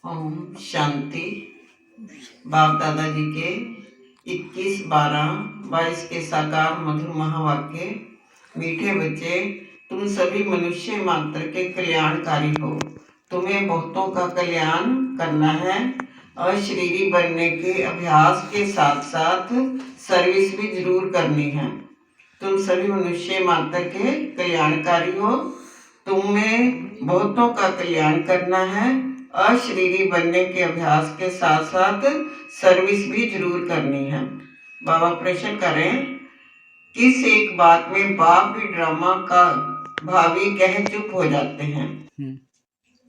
ओम शांति। बाप दादाजी के 21-12-22 के साकार मधुर महावाक्य। मीठे बच्चे, तुम सभी मनुष्य मात्र के कल्याणकारी हो। तुम्हें बहुतों का कल्याण करना है। अशरीरी बनने के अभ्यास के साथ साथ सर्विस भी जरूर करनी है। तुम सभी मनुष्य मात्र के कल्याणकारी हो। तुम्हें बहुतों का कल्याण करना है। अशरीरी बनने के अभ्यास के साथ साथ सर्विस भी जरूर करनी है। बाबा प्रश्न करें, किस एक बात में बाप भी ड्रामा का भावी कह चुप हो जाते हैं?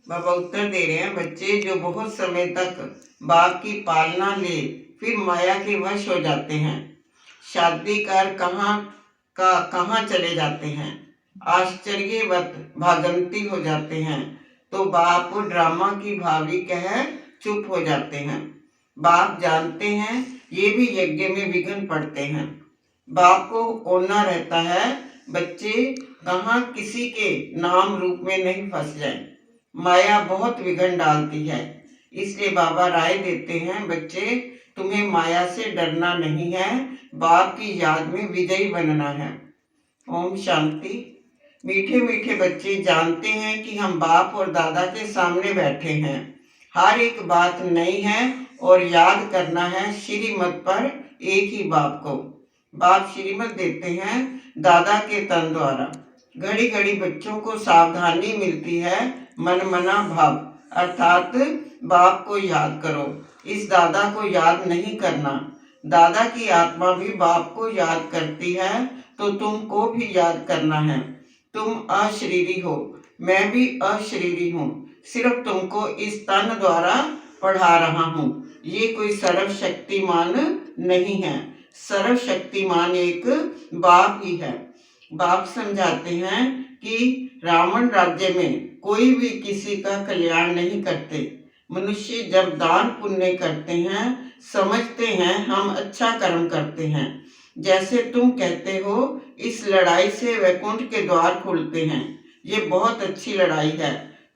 बाबा उत्तर दे रहे हैं, बच्चे जो बहुत समय तक बाप की पालना ले फिर माया के वश हो जाते हैं, शादी कर कहाँ चले जाते हैं, आश्चर्यवत भागंती हो जाते हैं, तो बाप ड्रामा की भावी कह चुप हो जाते हैं। बाप जानते हैं ये भी यज्ञ में विघ्न पड़ते हैं। बाप को ओना रहता है बच्चे कहाँ किसी के नाम रूप में नहीं फंस जाएं। माया बहुत विघ्न डालती है, इसलिए बाबा राय देते हैं, बच्चे तुम्हें माया से डरना नहीं है, बाप की याद में विजयी बनना है। ओम शांति। मीठे मीठे बच्चे जानते हैं कि हम बाप और दादा के सामने बैठे हैं। हर एक बात नई है और याद करना है श्रीमत पर एक ही बाप को। बाप श्रीमत देते हैं दादा के तन द्वारा। घड़ी घड़ी बच्चों को सावधानी मिलती है, मन मना भाव अर्थात बाप को याद करो, इस दादा को याद नहीं करना। दादा की आत्मा भी बाप को याद करती है, तो तुमको भी याद करना है। तुम अशरीरी हो, मैं भी अशरीरी हूँ, सिर्फ तुमको इस तन द्वारा पढ़ा रहा हूँ। ये कोई सर्वशक्तिमान नहीं है, सर्वशक्तिमान एक बाप ही है। बाप समझाते हैं कि रावण राज्य में कोई भी किसी का कल्याण नहीं करते। मनुष्य जब दान पुण्य करते हैं समझते हैं हम अच्छा कर्म करते हैं। जैसे तुम कहते हो इस लड़ाई से वैकुंठ के द्वार खुलते हैं, ये बहुत अच्छी लड़ाई है।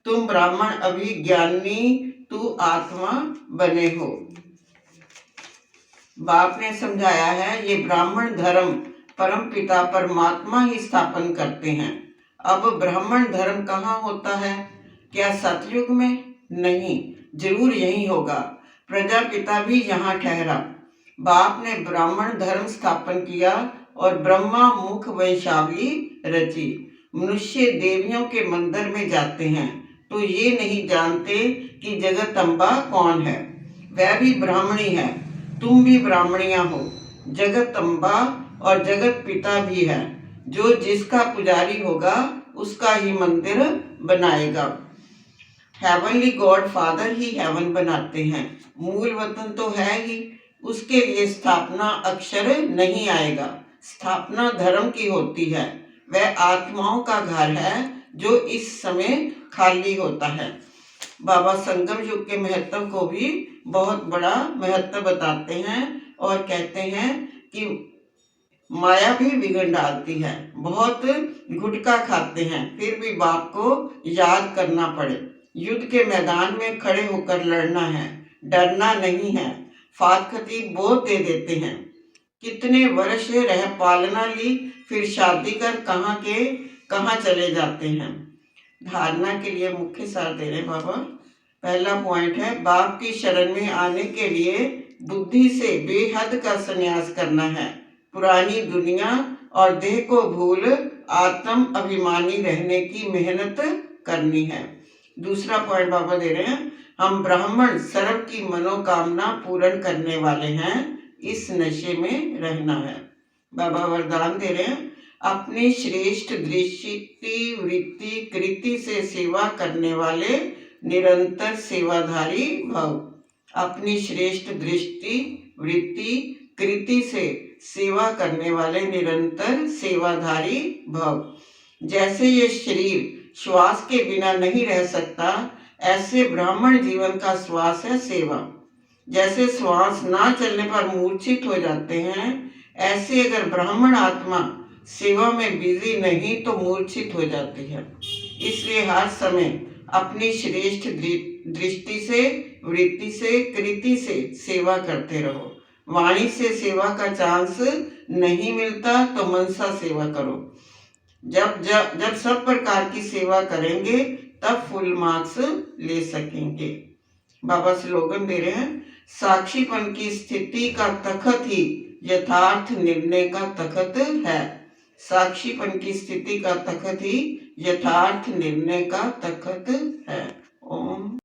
तुम ब्राह्मण अभिज्ञानी, तू आत्मा बने हो। बाप ने समझाया है ये ब्राह्मण धर्म परम पिता परमात्मा ही स्थापन करते हैं। अब ब्राह्मण धर्म कहाँ होता है? क्या सतयुग में? नहीं, जरूर यही होगा। प्रजापिता भी यहाँ ठहरा। बाप ने ब्राह्मण धर्म स्थापन किया और ब्रह्मा मुख वंशावली रची। मनुष्य देवियों के मंदिर में जाते हैं तो ये नहीं जानते कि जगदम्बा कौन है। वह भी ब्राह्मणी है, तुम भी ब्राह्मणियां हो। जगदम्बा और जगत पिता भी है, जो जिसका पुजारी होगा उसका ही मंदिर बनाएगा। हेवनली गॉड फादर ही हेवन बनाते हैं, मूल वतन तो है ही, उसके लिए स्थापना अक्षर नहीं आएगा। स्थापना धर्म की होती है, वह आत्माओं का घर है जो इस समय खाली होता है। बाबा संगम युग के महत्व को भी बहुत बड़ा महत्व बताते हैं और कहते हैं कि माया भी विघ्न डालती है, बहुत गुटखा खाते हैं, फिर भी बाप को याद करना पड़े। युद्ध के मैदान में खड़े होकर लड़ना है, डरना नहीं है। फातखती बोध दे देते हैं। कितने वर्ष रह पालना ली, फिर शादी कर कहाँ चले जाते हैं। धारणा के लिए मुख्य सार दे रहे बाबा। पहला पॉइंट है, बाप की शरण में आने के लिए बुद्धि से बेहद का संन्यास करना है। पुरानी दुनिया और देह को भूल आत्म अभिमानी रहने की मेहनत करनी है। दूसरा पॉइंट बाबा दे रहे हैं, हम ब्राह्मण सर्व की मनोकामना पूर्ण करने वाले हैं, इस नशे में रहना है। बाबा वरदान दे रहे हैं, अपनी श्रेष्ठ दृष्टि वृत्ति कृति से सेवा करने वाले निरंतर सेवाधारी भव। अपनी श्रेष्ठ दृष्टि वृत्ति कृति से सेवा करने वाले निरंतर सेवाधारी भव। जैसे ये शरीर श्वास के बिना नहीं रह सकता, ऐसे ब्राह्मण जीवन का श्वास है सेवा। जैसे श्वास ना चलने पर मूर्छित हो जाते हैं, ऐसे अगर ब्राह्मण आत्मा सेवा में बिजी नहीं तो मूर्छित हो जाती है। इसलिए हर समय अपनी श्रेष्ठ दृष्टि से, वृत्ति से, कृति से सेवा करते रहो। वाणी से सेवा का चांस नहीं मिलता तो मनसा सेवा करो। जब जब जब सब प्रकार की सेवा करेंगे तब फुल मार्क्स ले सकेंगे। बाबा स्लोगन दे रहे हैं, साक्षीपन की स्थिति का तखत ही यथार्थ निर्णय का तखत है। साक्षीपन की स्थिति का तखत ही यथार्थ निर्णय का तखत है। ओम।